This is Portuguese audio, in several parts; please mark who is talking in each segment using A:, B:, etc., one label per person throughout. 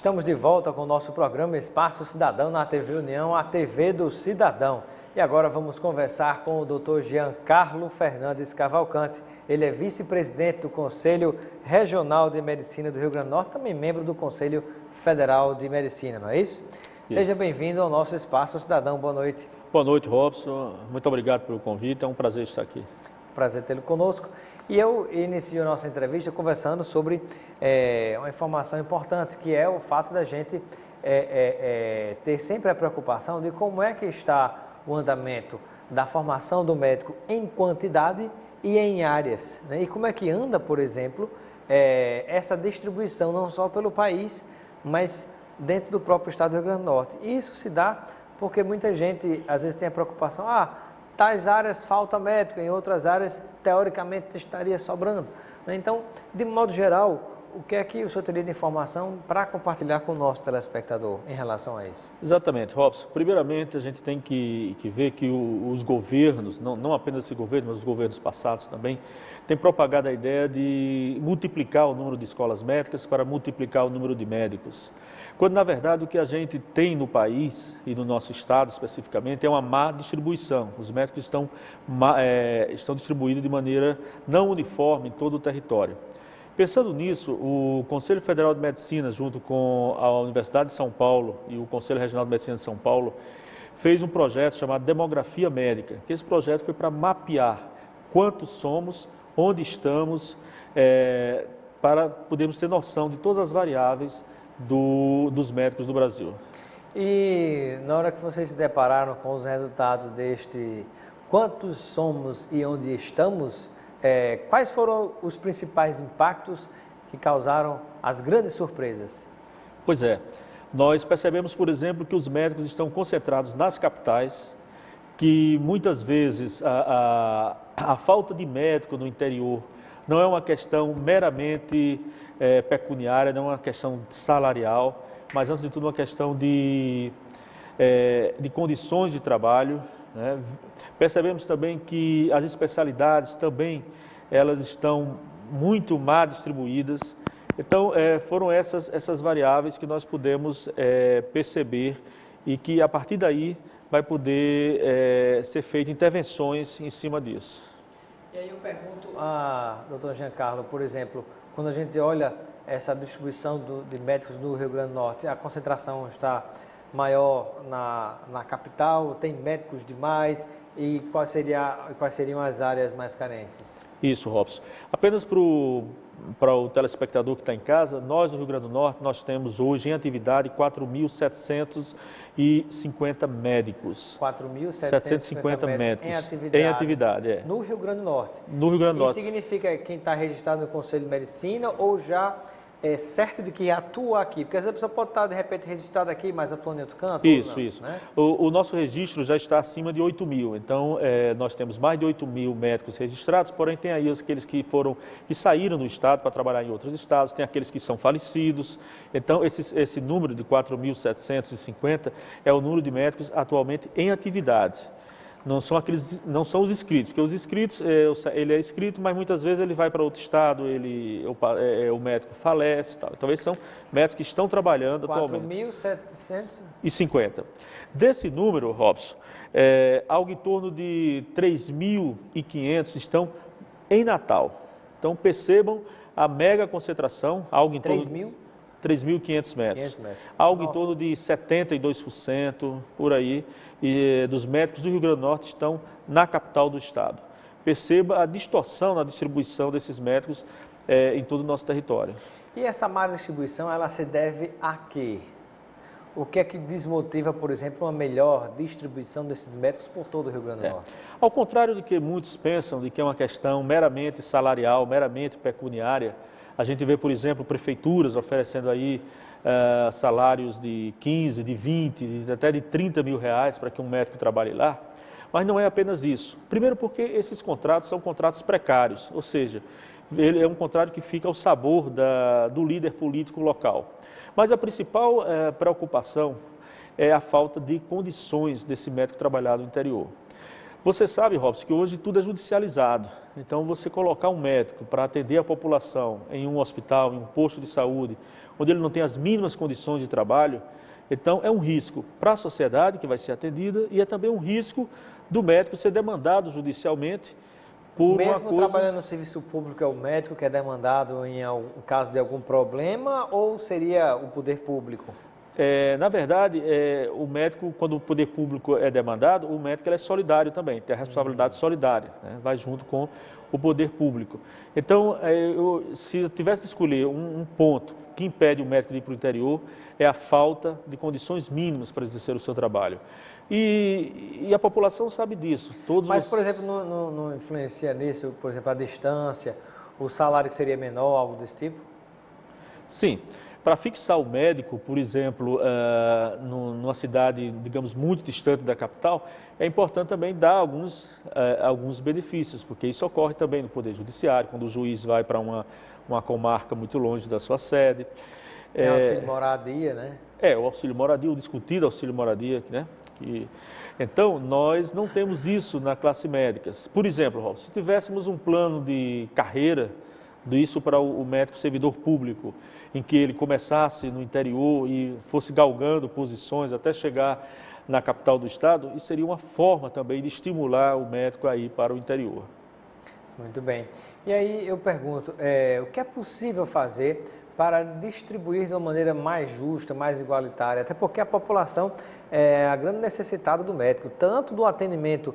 A: Estamos de volta com o nosso programa Espaço Cidadão na TV União, a TV do Cidadão. E agora vamos conversar com o Dr. Giancarlo Fernandes Cavalcante. Ele é vice-presidente do Conselho Regional de Medicina do Rio Grande do Norte, também membro do Conselho Federal de Medicina, não é isso? Seja bem-vindo ao nosso Espaço Cidadão. Boa noite.
B: Boa noite, Robson. Muito obrigado pelo convite. É um prazer estar aqui.
A: Prazer tê-lo conosco. E eu inicio a nossa entrevista conversando sobre uma informação importante, que é o fato da gente ter sempre a preocupação de como é que está o andamento da formação do médico em quantidade e em áreas, né? E como é que anda, por exemplo, essa distribuição não só pelo país, mas dentro do próprio estado do Rio Grande do Norte. E isso se dá porque muita gente às vezes tem a preocupação, tais áreas falta médico, em outras áreas teoricamente estaria sobrando. Então, de modo geral, o que é que o senhor teria de informação para compartilhar com o nosso telespectador em relação a isso?
B: Exatamente, Robson. Primeiramente, a gente tem que ver que os governos, não apenas esse governo, mas os governos passados também, têm propagado a ideia de multiplicar o número de escolas médicas para multiplicar o número de médicos. Quando, na verdade, o que a gente tem no país, e no nosso estado especificamente, é uma má distribuição. Os médicos estão distribuídos de maneira não uniforme em todo o território. Pensando nisso, o Conselho Federal de Medicina, junto com a Universidade de São Paulo e o Conselho Regional de Medicina de São Paulo, fez um projeto chamado Demografia Médica, que esse projeto foi para mapear quantos somos, onde estamos, para podermos ter noção de todas as variáveis dos médicos do Brasil.
A: E na hora que vocês se depararam com os resultados deste quantos somos e onde estamos, quais foram os principais impactos que causaram as grandes surpresas?
B: Pois é, nós percebemos, por exemplo, que os médicos estão concentrados nas capitais, que muitas vezes a falta de médico no interior não é uma questão meramente pecuniária, não é uma questão salarial, mas antes de tudo uma questão de condições de trabalho, né? Percebemos também que as especialidades também elas estão muito mal distribuídas. Então foram essas variáveis que nós pudemos perceber e que a partir daí vai poder ser feita intervenções em cima disso.
A: E aí eu pergunto a doutor Giancarlo, por exemplo, quando a gente olha essa distribuição de médicos do Rio Grande do Norte, a concentração está maior na capital, tem médicos demais, e quais seriam as áreas mais carentes?
B: Isso, Robson. Apenas para o telespectador que está em casa, nós no Rio Grande do Norte, nós temos hoje em atividade 4.750 médicos.
A: 4.750 médicos
B: em atividade.
A: No Rio Grande do Norte.
B: No Rio Grande do Norte.
A: Isso significa quem está registrado no Conselho de Medicina ou já é certo de que atua aqui? Porque às vezes a pessoa pode estar, de repente, registrada aqui, mas atuando em outro canto?
B: Isso,
A: não,
B: isso.
A: Né?
B: O nosso registro já está acima de 8.000. Então, nós temos mais de 8.000 médicos registrados, porém tem aí aqueles que saíram do estado para trabalhar em outros estados, tem aqueles que são falecidos. Então, esse número de 4.750 é o número de médicos atualmente em atividade. Não são os inscritos, porque os inscritos, ele é inscrito, mas muitas vezes ele vai para outro estado, o médico falece, tal. Então, esses são médicos que estão trabalhando atualmente.
A: 4.750.
B: Desse número, Robson, algo em torno de 3.500 estão em Natal. Então, percebam a mega concentração, algo em torno de 3.500 metros. Algo em torno de 72%, por aí, dos médicos do Rio Grande do Norte estão na capital do estado. Perceba a distorção na distribuição desses médicos em todo o nosso território.
A: E essa má distribuição, ela se deve a quê? O que é que desmotiva, por exemplo, uma melhor distribuição desses médicos por todo o Rio Grande do Norte?
B: Ao contrário do que muitos pensam, de que é uma questão meramente salarial, meramente pecuniária, a gente vê, por exemplo, prefeituras oferecendo aí salários de 15, de 20, até de 30 mil reais para que um médico trabalhe lá. Mas não é apenas isso. Primeiro porque esses contratos são contratos precários, ou seja, ele é um contrato que fica ao sabor do líder político local. Mas a principal preocupação é a falta de condições desse médico trabalhar no interior. Você sabe, Robson, que hoje tudo é judicializado. Então, você colocar um médico para atender a população em um hospital, em um posto de saúde, onde ele não tem as mínimas condições de trabalho, então é um risco para a sociedade que vai ser atendida e é também um risco do médico ser demandado judicialmente por
A: Mesmo
B: uma coisa...
A: trabalhando no serviço público, é o médico que é demandado em caso de algum problema ou seria o poder público?
B: Na verdade, o médico, quando o poder público é demandado, o médico ele é solidário também, tem a responsabilidade solidária, né? Vai junto com o poder público. Então, se eu tivesse de escolher um ponto que impede o médico de ir para o interior, é a falta de condições mínimas para exercer o seu trabalho. E a população sabe disso.
A: Mas, por exemplo, não influencia nisso, por exemplo, a distância, o salário que seria menor, algo desse tipo?
B: Sim. Para fixar o médico, por exemplo, numa cidade, digamos, muito distante da capital, é importante também dar alguns benefícios, porque isso ocorre também no Poder Judiciário, quando o juiz vai para uma comarca muito longe da sua sede.
A: Tem auxílio moradia, né?
B: O auxílio moradia, o discutido auxílio moradia, né? Então, nós não temos isso na classe médica. Por exemplo, Robson, se tivéssemos um plano de carreira, isso para o médico servidor público, em que ele começasse no interior e fosse galgando posições até chegar na capital do estado, isso seria uma forma também de estimular o médico a ir para o interior.
A: Muito bem. E aí eu pergunto, o que é possível fazer para distribuir de uma maneira mais justa, mais igualitária, até porque a população é a grande necessitada do médico, tanto do atendimento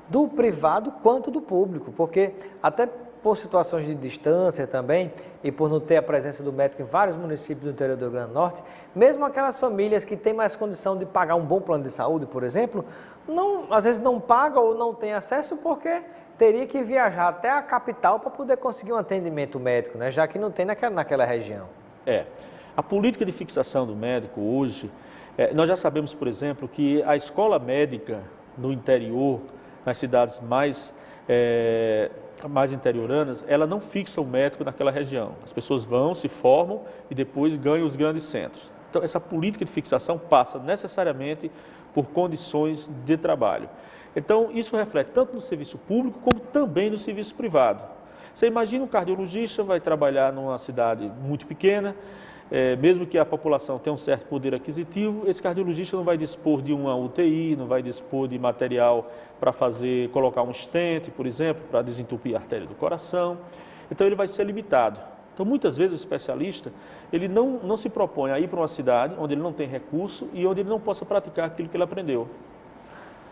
A: do privado quanto do público, porque até por situações de distância também e por não ter a presença do médico em vários municípios do interior do Rio Grande do Norte, mesmo aquelas famílias que têm mais condição de pagar um bom plano de saúde, por exemplo, às vezes não pagam ou não têm acesso porque teria que viajar até a capital para poder conseguir um atendimento médico, né? Já que não tem naquela região.
B: A política de fixação do médico hoje, nós já sabemos, por exemplo, que a escola médica no interior, nas cidades mais interioranas, ela não fixa o médico naquela região. As pessoas vão, se formam e depois ganham os grandes centros. Então, essa política de fixação passa necessariamente por condições de trabalho. Então, isso reflete tanto no serviço público como também no serviço privado. Você imagina um cardiologista vai trabalhar numa cidade muito pequena, mesmo que a população tenha um certo poder aquisitivo, esse cardiologista não vai dispor de uma UTI, não vai dispor de material para colocar um stent, por exemplo, para desentupir a artéria do coração. Então, ele vai ser limitado. Então, muitas vezes o especialista, ele não se propõe a ir para uma cidade onde ele não tem recurso e onde ele não possa praticar aquilo que ele aprendeu.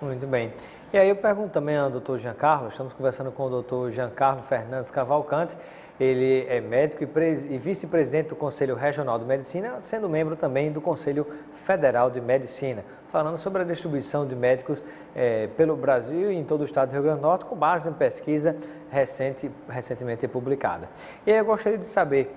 A: Muito bem. E aí eu pergunto também ao doutor Giancarlo, estamos conversando com o doutor Giancarlo Fernandes Cavalcante, ele é médico e vice-presidente do Conselho Regional de Medicina, sendo membro também do Conselho Federal de Medicina, falando sobre a distribuição de médicos pelo Brasil e em todo o estado do Rio Grande do Norte, com base em pesquisa recentemente publicada. E aí eu gostaria de saber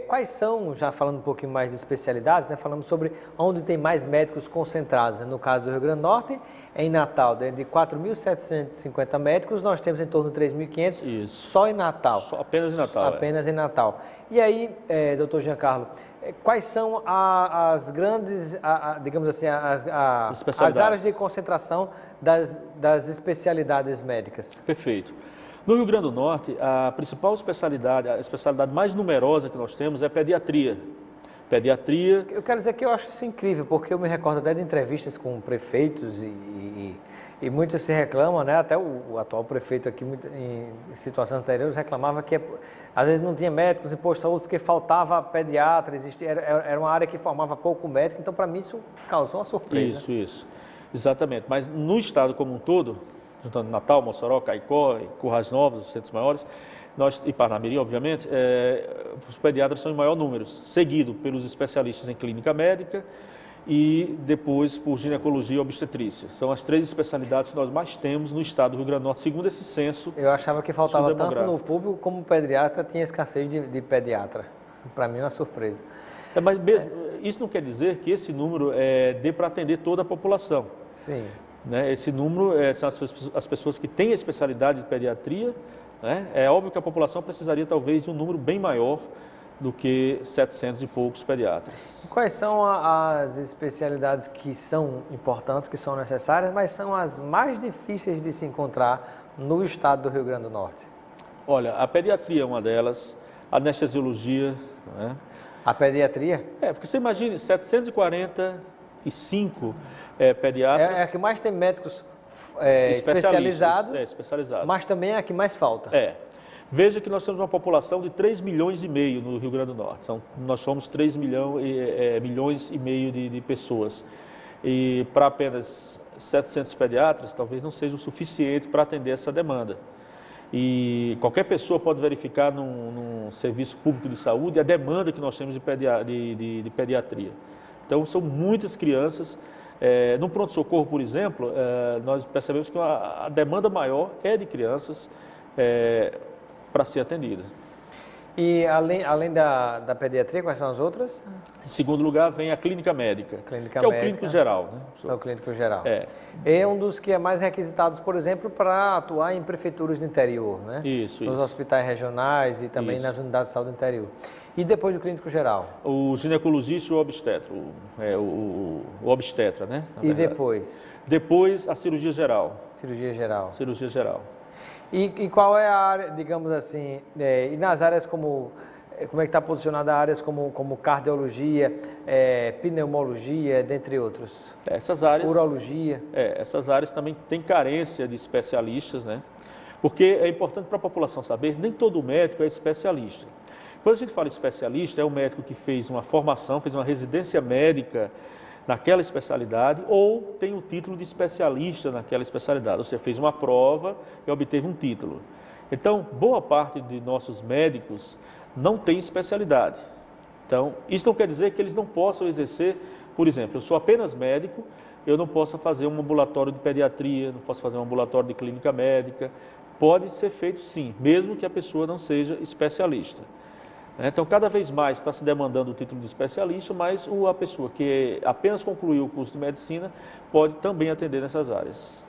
A: quais são, já falando um pouquinho mais de especialidades, né, falando sobre onde tem mais médicos concentrados, né, no caso do Rio Grande do Norte, em Natal, de 4.750 médicos, nós temos em torno de 3.500 só em Natal.
B: Apenas em Natal.
A: Apenas em Natal. E aí, doutor Giancarlo, quais são as grandes, digamos assim, as áreas de concentração das especialidades médicas?
B: Perfeito. No Rio Grande do Norte, a principal especialidade, a especialidade mais numerosa que nós temos é pediatria.
A: Eu quero dizer que eu acho isso incrível, porque eu me recordo até de entrevistas com prefeitos e muitos se reclamam, né? Até o atual prefeito aqui, em situações anteriores, reclamava que às vezes não tinha médicos em posto de saúde porque faltava pediatra, era uma área que formava pouco médico, então para mim isso causou uma surpresa.
B: Isso, exatamente. Mas no estado como um todo, juntando Natal, Mossoró, Caicó, Currais Novos, os centros maiores, e Parnamirim, obviamente, os pediatras são em maior número, seguido pelos especialistas em clínica médica e depois por ginecologia e obstetrícia. São as três especialidades que nós mais temos no estado do Rio Grande do Norte, segundo esse censo.
A: Eu achava que faltava tanto no público como pediatra, tinha escassez de pediatra. Para mim é uma surpresa.
B: Mas mesmo, isso não quer dizer que esse número dê para atender toda a população.
A: Sim.
B: Né? Esse número são as pessoas que têm a especialidade de pediatria. É óbvio que a população precisaria talvez de um número bem maior do que 700 e poucos pediatras.
A: Quais são as especialidades que são importantes, que são necessárias, mas são as mais difíceis de se encontrar no estado do Rio Grande do Norte?
B: Olha, a pediatria é uma delas, a anestesiologia, né?
A: A pediatria?
B: Porque você imagine, 745 pediatras...
A: É a que mais tem médicos especializados, mas também é a que mais falta.
B: Veja que nós temos uma população de 3,5 milhões no Rio Grande do Norte. Nós somos 3 milhões e meio de pessoas. E para apenas 700 pediatras, talvez não seja o suficiente para atender essa demanda. E qualquer pessoa pode verificar num serviço público de saúde a demanda que nós temos de pediatria. Então, são muitas crianças. No pronto-socorro, por exemplo, nós percebemos que a demanda maior é de crianças para ser atendida.
A: E além da pediatria, quais são as outras?
B: Em segundo lugar, vem a clínica médica, que é o clínico geral. Né?
A: É o clínico geral. É um dos que é mais requisitados, por exemplo, para atuar em prefeituras do interior, né?
B: Isso.
A: Nos hospitais regionais e também nas unidades de saúde do interior. E depois do clínico geral?
B: O ginecologista e o obstetra, o obstetra, né?
A: E depois?
B: Depois a cirurgia geral.
A: Cirurgia geral.
B: Cirurgia geral.
A: E qual é a área, digamos assim, e nas áreas como é que está posicionada áreas como cardiologia, pneumologia, dentre outros?
B: Essas áreas...
A: Urologia.
B: Essas áreas também têm carência de especialistas, né? Porque é importante para a população saber, nem todo médico é especialista. Quando a gente fala especialista, é o médico que fez uma formação, fez uma residência médica naquela especialidade ou tem o título de especialista naquela especialidade. Você fez uma prova e obteve um título. Então, boa parte de nossos médicos não tem especialidade. Então, isso não quer dizer que eles não possam exercer, por exemplo, eu sou apenas médico, eu não posso fazer um ambulatório de pediatria, não posso fazer um ambulatório de clínica médica. Pode ser feito sim, mesmo que a pessoa não seja especialista. Então, cada vez mais está se demandando o título de especialista, mas a pessoa que apenas concluiu o curso de medicina pode também atender nessas áreas.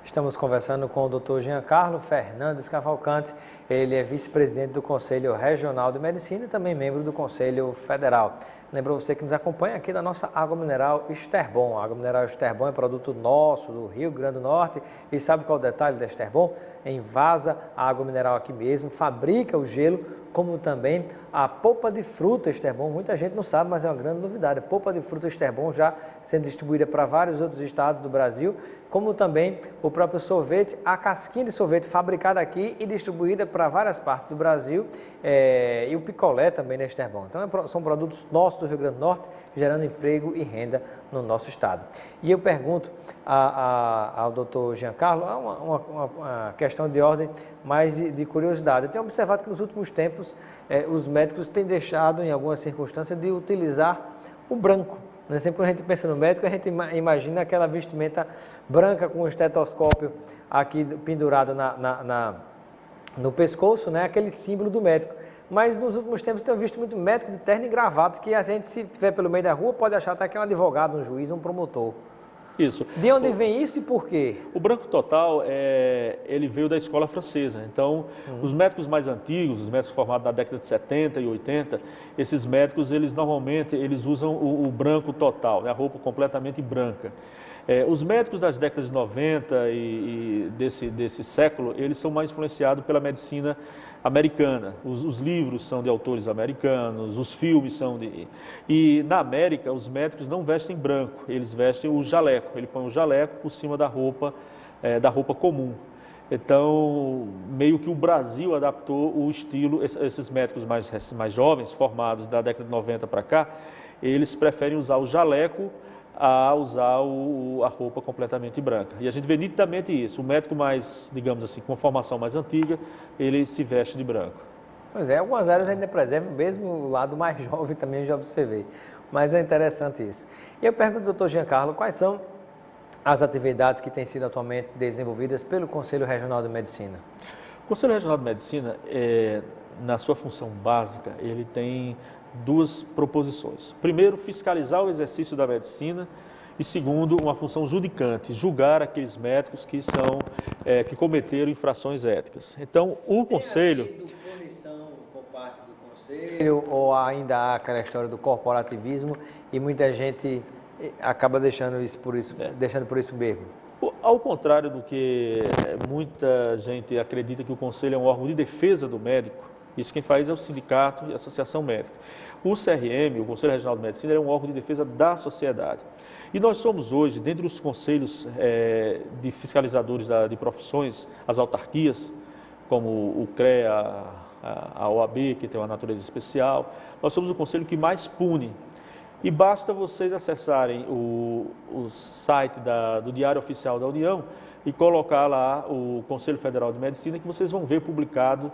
A: Estamos conversando com o Dr. Giancarlo Fernandes Cavalcante. Ele é vice-presidente do Conselho Regional de Medicina e também membro do Conselho Federal. Lembra você que nos acompanha aqui da nossa água mineral Esterbon. A água mineral Esterbon é produto nosso, do Rio Grande do Norte. E sabe qual é o detalhe da Esterbon? Envasa a água mineral aqui mesmo, fabrica o gelo, como também a polpa de fruta Esterbon. Muita gente não sabe, mas é uma grande novidade. A polpa de fruta Esterbon já sendo distribuída para vários outros estados do Brasil, como também o próprio sorvete, a casquinha de sorvete fabricada aqui e distribuída para várias partes do Brasil, e o picolé também na Esterbon. Então, são produtos nossos do Rio Grande do Norte, gerando emprego e renda no nosso estado. E eu pergunto ao doutor Giancarlo, uma questão de ordem mais de curiosidade. Eu tenho observado que nos últimos tempos os médicos têm deixado, em algumas circunstâncias, de utilizar o branco. Sempre que a gente pensa no médico, a gente imagina aquela vestimenta branca com o estetoscópio aqui pendurado no pescoço, né? Aquele símbolo do médico. Mas nos últimos tempos tenho visto muito médico de terno e gravata, que a gente, se estiver pelo meio da rua, pode achar até que é um advogado, um juiz, um promotor.
B: Isso.
A: De onde vem isso e por quê?
B: O branco total, ele veio da escola francesa. Então, os médicos mais antigos, os médicos formados na década de 70 e 80, esses médicos, normalmente, usam o branco total, né? A roupa completamente branca. Os médicos das décadas de 90 e desse século, eles são mais influenciados pela medicina americana. Os livros são de autores americanos, os filmes são de... E na América, os médicos não vestem branco, eles vestem o jaleco. Ele põe o jaleco por cima da roupa comum. Então, meio que o Brasil adaptou o estilo, esses médicos mais jovens, formados da década de 90 para cá, eles preferem usar o jaleco a usar a roupa completamente branca. E a gente vê nitidamente isso. O médico mais, digamos assim, com uma formação mais antiga, ele se veste de branco.
A: Pois é, algumas áreas ainda preservam, mesmo o lado mais jovem também eu já observei. Mas é interessante isso. E eu pergunto ao Dr. Giancarlo, quais são as atividades que têm sido atualmente desenvolvidas pelo Conselho Regional de Medicina?
B: O Conselho Regional de Medicina, na sua função básica, ele tem duas proposições. Primeiro, fiscalizar o exercício da medicina e segundo, uma função judicante, julgar aqueles médicos que cometeram infrações éticas. Então, o Conselho...
A: Tem punição por parte parte do conselho ou ainda há aquela história do corporativismo e muita gente acaba deixando por isso mesmo?
B: Ao contrário do que muita gente acredita que o Conselho é um órgão de defesa do médico, isso quem faz é o sindicato e a associação médica. O CRM, o Conselho Regional de Medicina, é um órgão de defesa da sociedade. E nós somos hoje, dentre os conselhos de fiscalizadores de profissões, as autarquias, como o CREA, a OAB, que tem uma natureza especial, nós somos o conselho que mais pune. E basta vocês acessarem o site do Diário Oficial da União e colocar lá o Conselho Federal de Medicina, que vocês vão ver publicado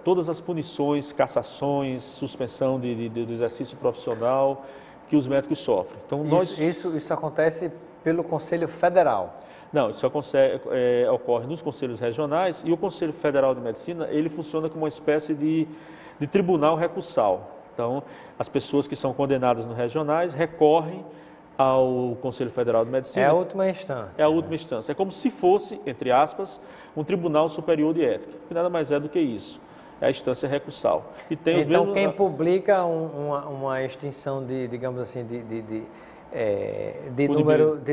B: todas as punições, cassações, suspensão do exercício profissional que os médicos sofrem. Então,
A: isso acontece pelo Conselho Federal?
B: Não, isso ocorre nos conselhos regionais e o Conselho Federal de Medicina, ele funciona como uma espécie de tribunal recursal. Então, as pessoas que são condenadas nos regionais recorrem ao Conselho Federal de Medicina.
A: É a última instância.
B: É a última instância. É como se fosse, entre aspas, um Tribunal Superior de Ética, que nada mais é do que isso. É a instância recursal. E tem
A: então, quem publica uma extinção digamos assim, de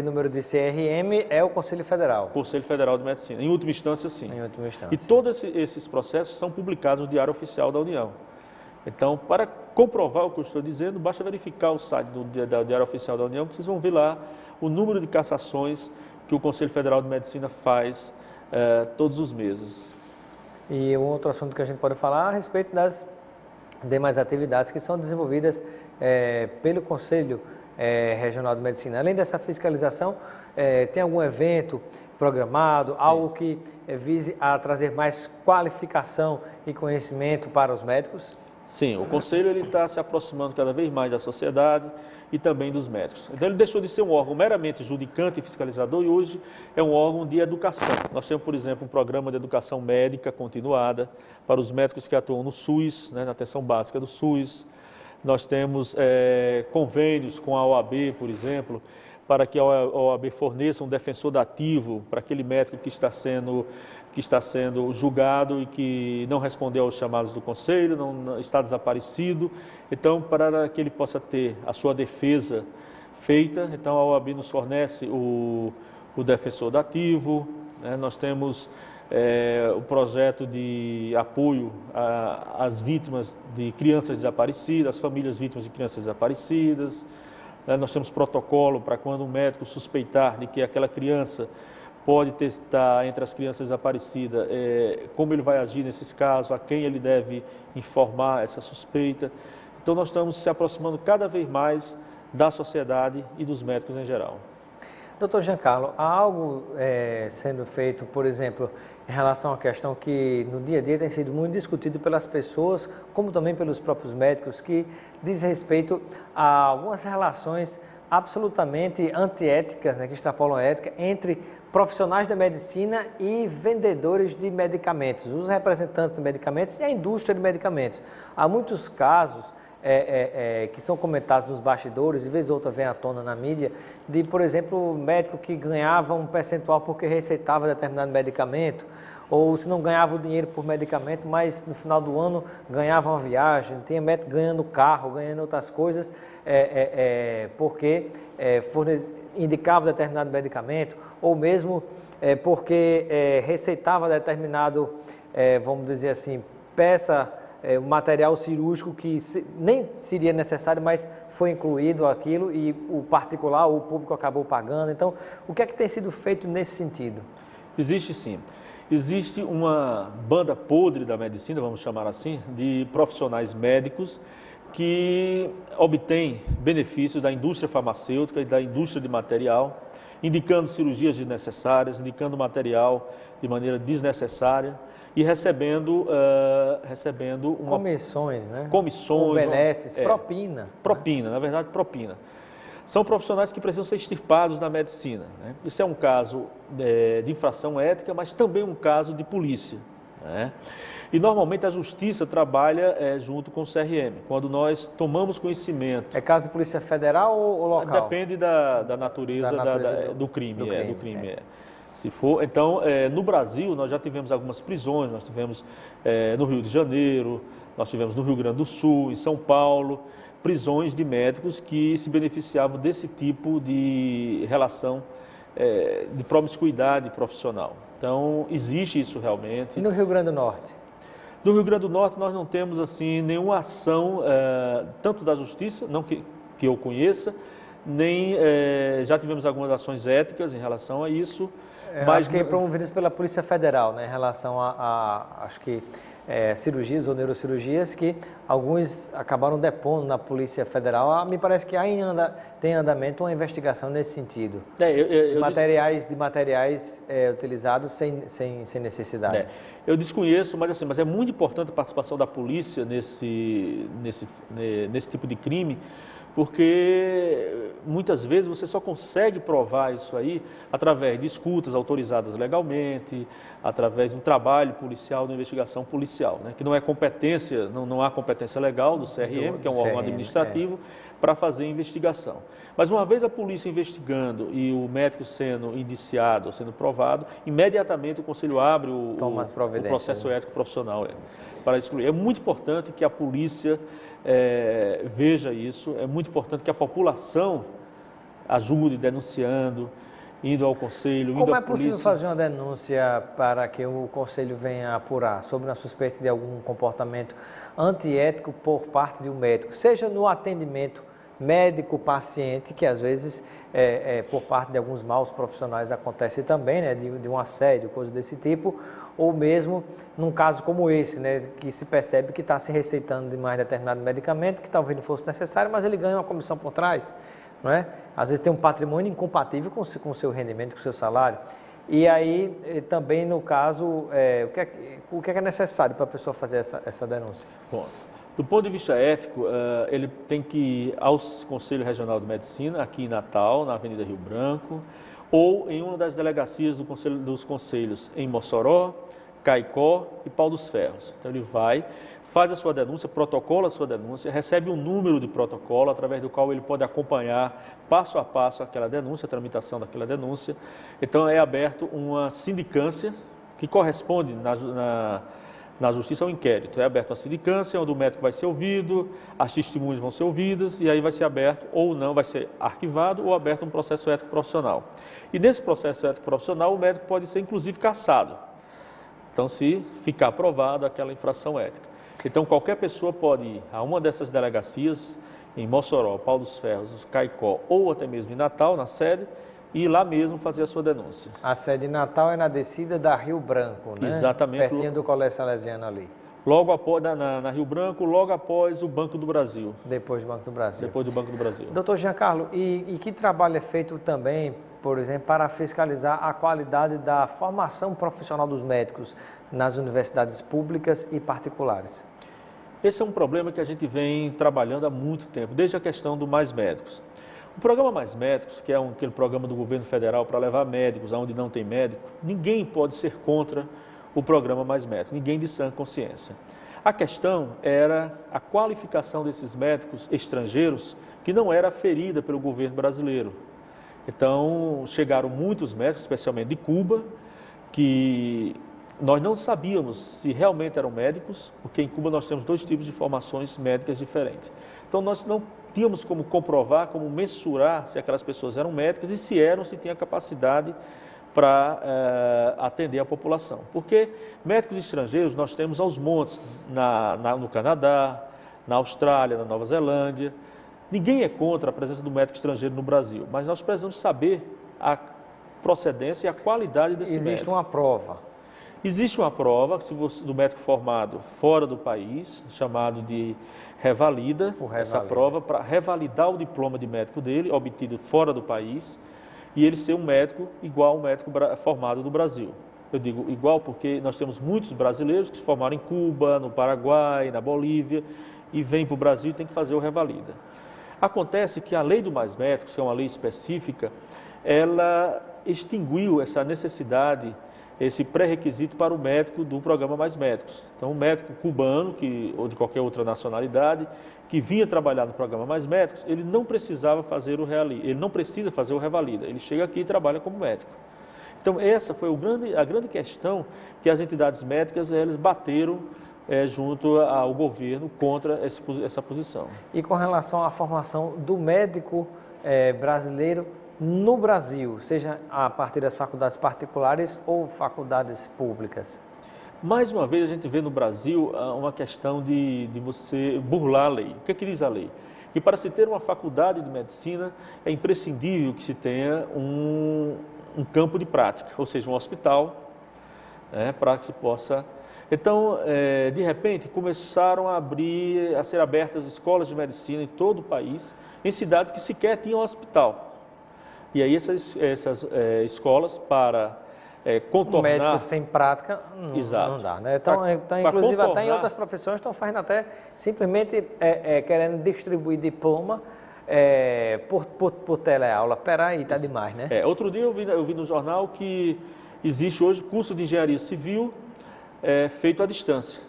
A: número de CRM é o Conselho Federal.
B: O Conselho Federal de Medicina. Em última instância, sim.
A: Em última instância.
B: E todos esses processos são publicados no Diário Oficial da União. Então, para comprovar o que eu estou dizendo, basta verificar o site do Diário Oficial da União, que vocês vão ver lá o número de cassações que o Conselho Federal de Medicina faz todos os meses.
A: E um outro assunto que a gente pode falar a respeito das demais atividades que são desenvolvidas pelo Conselho Regional de Medicina. Além dessa fiscalização, tem algum evento programado, sim, algo que vise a trazer mais qualificação e conhecimento para os médicos?
B: Sim, o Conselho está se aproximando cada vez mais da sociedade e também dos médicos. Então ele deixou de ser um órgão meramente judicante e fiscalizador e hoje é um órgão de educação. Nós temos, por exemplo, um programa de educação médica continuada para os médicos que atuam no SUS, na atenção básica do SUS. Nós temos convênios com a OAB, por exemplo, para que a OAB forneça um defensor dativo para aquele médico que está sendo julgado e que não respondeu aos chamados do Conselho, não está desaparecido. Então, para que ele possa ter a sua defesa feita, então a OAB nos fornece o defensor dativo, né? Nós temos o projeto de apoio às vítimas de crianças desaparecidas, às famílias vítimas de crianças desaparecidas. Nós temos protocolo para quando um médico suspeitar de que aquela criança pode estar entre as crianças desaparecidas, como ele vai agir nesses casos, a quem ele deve informar essa suspeita. Então nós estamos se aproximando cada vez mais da sociedade e dos médicos em geral.
A: Doutor Giancarlo, há algo sendo feito, por exemplo, em relação à questão que no dia a dia tem sido muito discutido pelas pessoas, como também pelos próprios médicos, que diz respeito a algumas relações absolutamente antiéticas, que extrapolam a ética, entre profissionais da medicina e vendedores de medicamentos, os representantes de medicamentos e a indústria de medicamentos. Há muitos casos que são comentados nos bastidores, e vez ou outra vem à tona na mídia, de, por exemplo, médico que ganhava um percentual porque receitava determinado medicamento, ou se não ganhava o dinheiro por medicamento, mas no final do ano ganhava uma viagem, tinha médico ganhando carro, ganhando outras coisas, porque indicava determinado medicamento, ou mesmo porque receitava determinado, vamos dizer assim, peça, material cirúrgico que nem seria necessário, mas foi incluído aquilo e o particular, o público acabou pagando. Então, o que é que tem sido feito nesse sentido?
B: Existe sim. Existe uma banda podre da medicina, vamos chamar assim, de profissionais médicos que obtêm benefícios da indústria farmacêutica e da indústria de material, indicando cirurgias desnecessárias, indicando material de maneira desnecessária e recebendo
A: comissões, né?
B: Comissões,
A: benesses, propina.
B: Propina, na verdade, propina. São profissionais que precisam ser extirpados da medicina, né? Isso é um caso de infração ética, mas também um caso de polícia, né? E normalmente a justiça trabalha junto com o CRM, quando nós tomamos conhecimento.
A: É caso de polícia federal ou local?
B: Depende da natureza do crime. Se for, então, no Brasil, nós já tivemos algumas prisões, nós tivemos no Rio de Janeiro, nós tivemos no Rio Grande do Sul, em São Paulo, prisões de médicos que se beneficiavam desse tipo de relação de promiscuidade profissional. Então, existe isso realmente.
A: E no Rio Grande do Norte?
B: No Rio Grande do Norte, nós não temos assim nenhuma ação, tanto da Justiça, não que eu conheça, nem já tivemos algumas ações éticas em relação a isso.
A: Mas acho que promovidas pela Polícia Federal, né, em relação acho que cirurgias ou neurocirurgias que alguns acabaram depondo na Polícia Federal. Me parece que tem andamento uma investigação nesse sentido. De materiais utilizados sem necessidade.
B: Eu desconheço, mas é muito importante a participação da polícia nesse tipo de crime, porque muitas vezes você só consegue provar isso aí através de escutas autorizadas legalmente, através de um trabalho policial, de investigação policial, né? Que não é competência, não há competência legal do CRM, que é um órgão administrativo, para fazer investigação. Mas uma vez a polícia investigando e o médico sendo indiciado, ou sendo provado, imediatamente o Conselho abre o processo ético profissional para excluir. É muito importante que a polícia veja isso, é muito importante que a população ajude denunciando, indo ao Conselho, indo à polícia.
A: Como é possível fazer uma denúncia para que o Conselho venha apurar sobre uma suspeita de algum comportamento antiético por parte de um médico, seja no atendimento médico-paciente, que às vezes por parte de alguns maus profissionais acontece também, né, de um assédio, coisa desse tipo, ou mesmo num caso como esse, né, que se percebe que está se receitando de mais determinado medicamento, que talvez não fosse necessário, mas ele ganha uma comissão por trás, não é? Às vezes tem um patrimônio incompatível com o seu rendimento, com o seu salário. E aí, também no caso, o que é necessário para a pessoa fazer essa denúncia?
B: Bom, do ponto de vista ético, ele tem que ir ao Conselho Regional de Medicina, aqui em Natal, na Avenida Rio Branco, ou em uma das delegacias dos conselhos em Mossoró, Caicó e Pau dos Ferros. Então ele vai, faz a sua denúncia, protocola a sua denúncia, recebe um número de protocolo através do qual ele pode acompanhar passo a passo aquela denúncia, a tramitação daquela denúncia. Então é aberto uma sindicância que corresponde na Justiça ao inquérito. É aberto uma sindicância onde o médico vai ser ouvido, as testemunhas vão ser ouvidas e aí vai ser aberto ou não, vai ser arquivado ou aberto um processo ético profissional. E nesse processo ético profissional o médico pode ser inclusive cassado. Então se ficar aprovado aquela infração ética. Então qualquer pessoa pode ir a uma dessas delegacias em Mossoró, Pau dos Ferros, Caicó ou até mesmo em Natal, na sede, e ir lá mesmo fazer a sua denúncia.
A: A sede de Natal é na descida da Rio Branco, né?
B: Exatamente.
A: Pertinho do Colégio Salesiano ali.
B: Logo após, na Rio Branco, logo após o Banco do Brasil.
A: Depois do Banco do Brasil.
B: Depois do Banco do Brasil.
A: Doutor Giancarlo, e que trabalho é feito também, por exemplo, para fiscalizar a qualidade da formação profissional dos médicos nas universidades públicas e particulares?
B: Esse é um problema que a gente vem trabalhando há muito tempo, desde a questão do Mais Médicos. O programa Mais Médicos, que é aquele programa do governo federal para levar médicos aonde não tem médico, ninguém pode ser contra o programa Mais Médicos, ninguém de sã consciência. A questão era a qualificação desses médicos estrangeiros que não era aferida pelo governo brasileiro. Então, chegaram muitos médicos, especialmente de Cuba, que nós não sabíamos se realmente eram médicos, porque em Cuba nós temos dois tipos de formações médicas diferentes. Então, nós não tínhamos como comprovar, como mensurar se aquelas pessoas eram médicas e se eram, se tinham capacidade para atender a população. Porque médicos estrangeiros nós temos aos montes no Canadá, na Austrália, na Nova Zelândia. Ninguém é contra a presença do médico estrangeiro no Brasil, mas nós precisamos saber a procedência e a qualidade desse médico.
A: Existe uma prova.
B: Existe uma prova do médico formado fora do país, chamado de revalida, essa prova para revalidar o diploma de médico dele, obtido fora do país, e ele ser um médico igual ao médico formado do Brasil. Eu digo igual porque nós temos muitos brasileiros que se formaram em Cuba, no Paraguai, na Bolívia, e vêm para o Brasil e tem que fazer o revalida. Acontece que a lei do Mais Médicos, que é uma lei específica, ela extinguiu essa necessidade, esse pré-requisito para o médico do programa Mais Médicos. Então, um médico cubano ou de qualquer outra nacionalidade que vinha trabalhar no programa Mais Médicos, ele não precisava fazer ele não precisa fazer o revalida, ele chega aqui e trabalha como médico. Então, essa foi a grande questão que as entidades médicas eles bateram junto ao governo contra essa posição.
A: E com relação à formação do médico brasileiro no Brasil, seja a partir das faculdades particulares ou faculdades públicas?
B: Mais uma vez, a gente vê no Brasil uma questão de você burlar a lei. O que diz a lei? Que para se ter uma faculdade de medicina, é imprescindível que se tenha um campo de prática, ou seja, um hospital, para que se possa... Então, de repente, começaram a ser abertas escolas de medicina em todo o país, em cidades que sequer tinham hospital. E aí essas escolas, para contornar...
A: O médico sem prática não dá, né? Então, inclusive, contornar... até em outras profissões estão fazendo até simplesmente querendo distribuir diploma por teleaula. Peraí, tá demais, né?
B: Outro dia eu vi no jornal que existe hoje curso de engenharia civil feito à distância.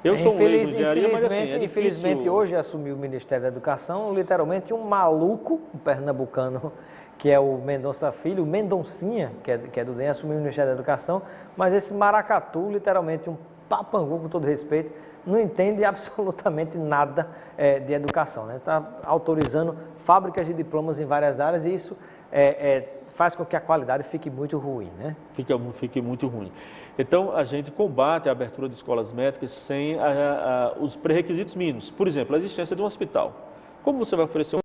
B: Eu sou um leigo de engenharia, mas assim, é difícil...
A: Infelizmente, hoje assumiu o Ministério da Educação, literalmente um maluco, um pernambucano, que é o Mendonça Filho, o Mendoncinha, que é do DEM, assumiu o Ministério da Educação, mas esse maracatu, literalmente um papangu, com todo respeito, não entende absolutamente nada de educação, né? Está autorizando fábricas de diplomas em várias áreas e isso faz com que a qualidade fique muito ruim, né?
B: Fique muito ruim. Então, a gente combate a abertura de escolas médicas sem os pré-requisitos mínimos. Por exemplo, a existência de um hospital. Como você vai oferecer